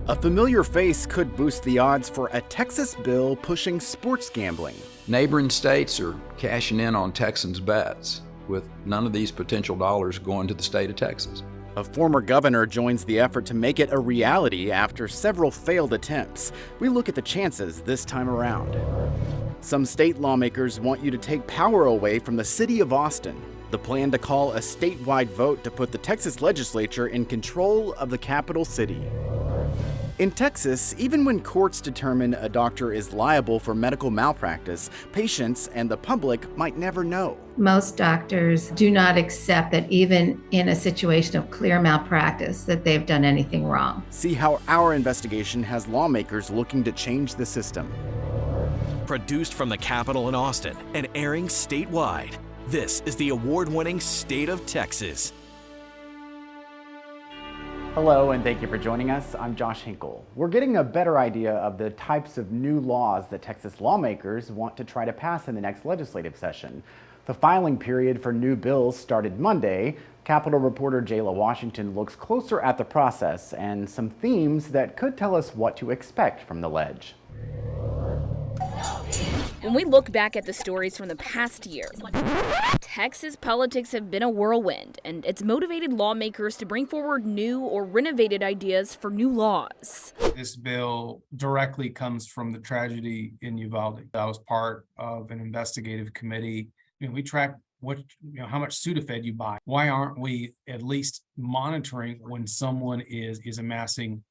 A familiar face could boost the odds for a Texas bill pushing sports gambling. Neighboring states are cashing in on Texans' bets, with none of these potential dollars going to the state of Texas. A former governor joins the effort to make it a reality after several failed attempts. We look at the chances this time around. Some state lawmakers want you to take power away from the city of Austin. The plan to call a statewide vote to put the Texas legislature in control of the capital city. In Texas, even when courts determine a doctor is liable for medical malpractice, patients and the public might never know. Most doctors do not accept that even in a situation of clear malpractice that they've done anything wrong. See how our investigation has lawmakers looking to change the system. Produced from the Capitol in Austin and airing statewide, this is the award-winning State of Texas. Hello, and thank you for joining us. I'm Josh Hinkle. We're getting a better idea of the types of new laws that Texas lawmakers want to try to pass in the next legislative session. The filing period for new bills started Monday. Capitol reporter Jayla Washington looks closer at the process and some themes that could tell us what to expect from the ledge. When we look back at the stories from the past year, Texas politics have been a whirlwind, and it's motivated lawmakers to bring forward new or renovated ideas for new laws. This bill directly comes from the tragedy in Uvalde. I was part of an investigative committee. We track how much Sudafed you buy. Why aren't we at least monitoring when someone is amassing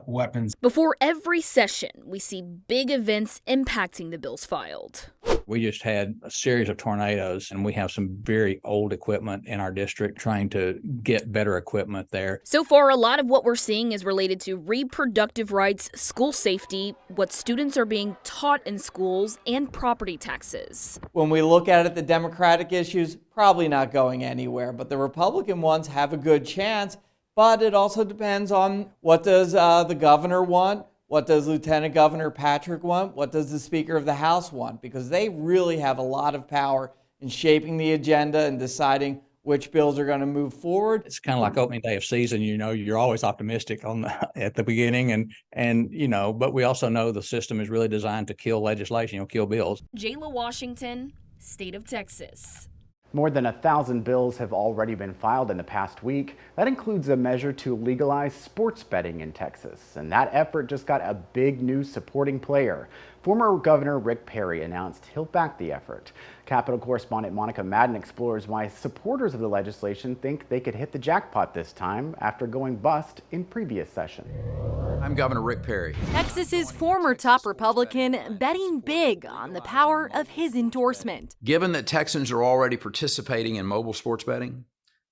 weapons? Before every session, we see big events impacting the bills filed. We just had a series of tornadoes, and we have some very old equipment in our district, trying to get better equipment there. So far, a lot of what we're seeing is related to reproductive rights, school safety, what students are being taught in schools, and property taxes. When we look at it, the Democratic issues probably not going anywhere, but the Republican ones have a good chance. But it also depends on what does the governor want, what does Lieutenant Governor Patrick want, what does the Speaker of the House want, because they really have a lot of power in shaping the agenda and deciding which bills are going to move forward. It's kind of like opening day of season. You're always optimistic at the beginning, but we also know the system is really designed to kill legislation, kill bills. Jayla Washington, State of Texas. More than 1,000 bills have already been filed in the past week. That includes a measure to legalize sports betting in Texas. And that effort just got a big new supporting player. Former Governor Rick Perry announced he'll back the effort. Capitol correspondent Monica Madden explores why supporters of the legislation think they could hit the jackpot this time after going bust in previous session. I'm Governor Rick Perry. Texas's former top Republican betting big on the power of his endorsement. Given that Texans are already participating in mobile sports betting,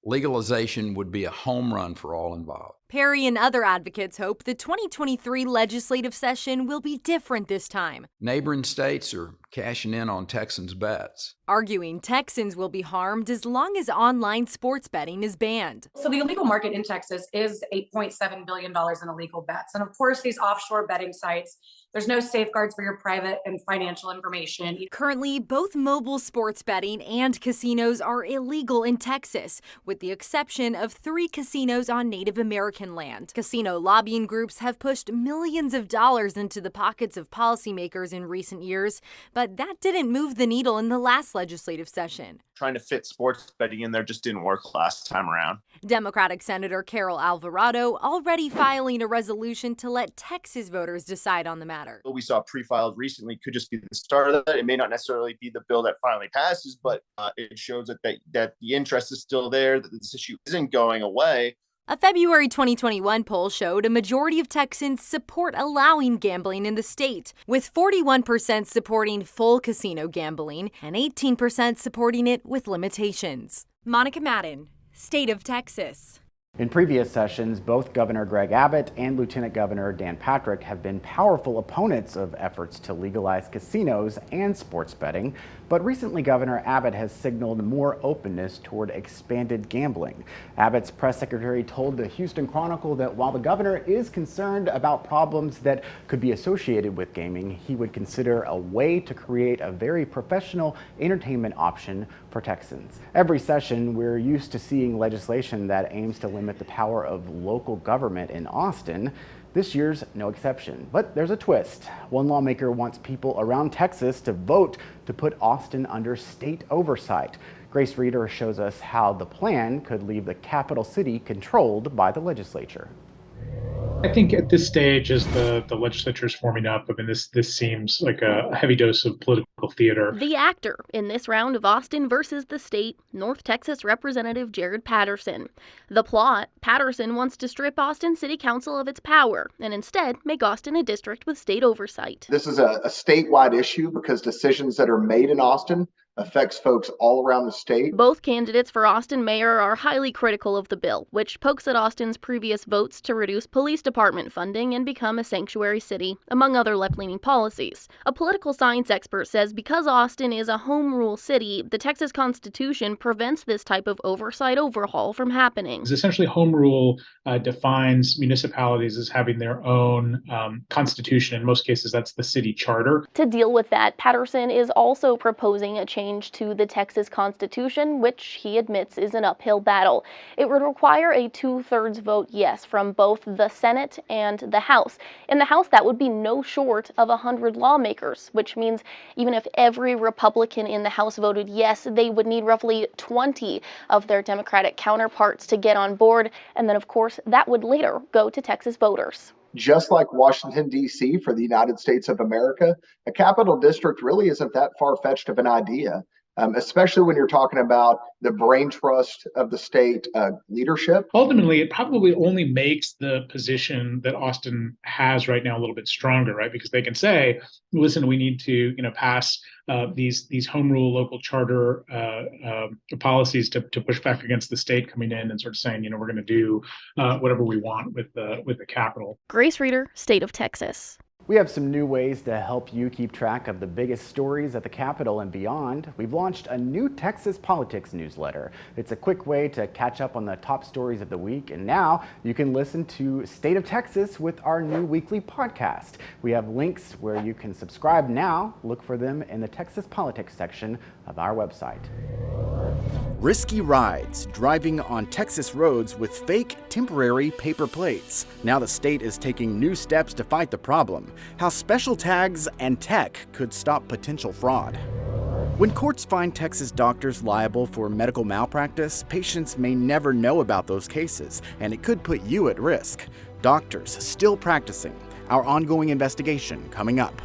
legalization would be a home run for all involved. Perry and other advocates hope the 2023 legislative session will be different this time. Neighboring states are cashing in on Texans' bets, arguing Texans will be harmed as long as online sports betting is banned. So the illegal market in Texas is $8.7 billion in illegal bets. And of course, these offshore betting sites, there's no safeguards for your private and financial information. Currently, both mobile sports betting and casinos are illegal in Texas, with the exception of 3 casinos on Native American land. Casino lobbying groups have pushed millions of dollars into the pockets of policymakers in recent years, but that didn't move the needle in the last legislative session. Trying to fit sports betting in there just didn't work last time around. Democratic Senator Carol Alvarado already filing a resolution to let Texas voters decide on the matter. What we saw pre-filed recently could just be the start of that. It may not necessarily be the bill that finally passes, but it shows that the interest is still there, that this issue isn't going away. A February 2021 poll showed a majority of Texans support allowing gambling in the state, with 41% supporting full casino gambling and 18% supporting it with limitations. Monica Madden, State of Texas. In previous sessions, both Governor Greg Abbott and Lieutenant Governor Dan Patrick have been powerful opponents of efforts to legalize casinos and sports betting, but recently Governor Abbott has signaled more openness toward expanded gambling. Abbott's press secretary told the Houston Chronicle that while the governor is concerned about problems that could be associated with gaming, he would consider a way to create a very professional entertainment option for Texans. Every session, we're used to seeing legislation that aims to limit the power of local government in Austin. This year's no exception, but there's a twist. One lawmaker wants people around Texas to vote to put Austin under state oversight. Grace Reeder shows us how the plan could leave the capital city controlled by the legislature. I think at this stage, as the legislature is forming up, I mean, this seems like a heavy dose of political theater. The actor in this round of Austin versus the state, North Texas Representative Jared Patterson. The plot, Patterson wants to strip Austin City Council of its power and instead make Austin a district with state oversight. This is a statewide issue because decisions that are made in Austin affects folks all around the state. Both candidates for Austin mayor are highly critical of the bill, which pokes at Austin's previous votes to reduce police department funding and become a sanctuary city, among other left-leaning policies. A political science expert says because Austin is a home rule city, the Texas Constitution prevents this type of oversight overhaul from happening. Essentially, home rule defines municipalities as having their own constitution. In most cases, that's the city charter. To deal with that, Patterson is also proposing a change to the Texas Constitution, which he admits is an uphill battle. It would require a 2/3 vote yes from both the Senate and the House. In the House, that would be no short of 100 lawmakers, which means even if every Republican in the House voted yes, they would need roughly 20 of their Democratic counterparts to get on board. And then, of course, that would later go to Texas voters. Just like Washington, D.C. for the United States of America, a capital district really isn't that far-fetched of an idea, especially when you're talking about the brain trust of the state leadership. Ultimately, it probably only makes the position that Austin has right now a little bit stronger, right? Because they can say, listen, we need to, pass these home rule local charter policies to push back against the state coming in and sort of saying, we're going to do whatever we want with the capital. Grace Reeder, State of Texas. We have some new ways to help you keep track of the biggest stories at the Capitol and beyond. We've launched a new Texas Politics newsletter. It's a quick way to catch up on the top stories of the week, and now you can listen to State of Texas with our new weekly podcast. We have links where you can subscribe now. Look for them in the Texas Politics section of our website. Risky rides, driving on Texas roads with fake temporary paper plates. Now the state is taking new steps to fight the problem. How special tags and tech could stop potential fraud. When courts find Texas doctors liable for medical malpractice, patients may never know about those cases, and it could put you at risk. Doctors still practicing. Our ongoing investigation coming up.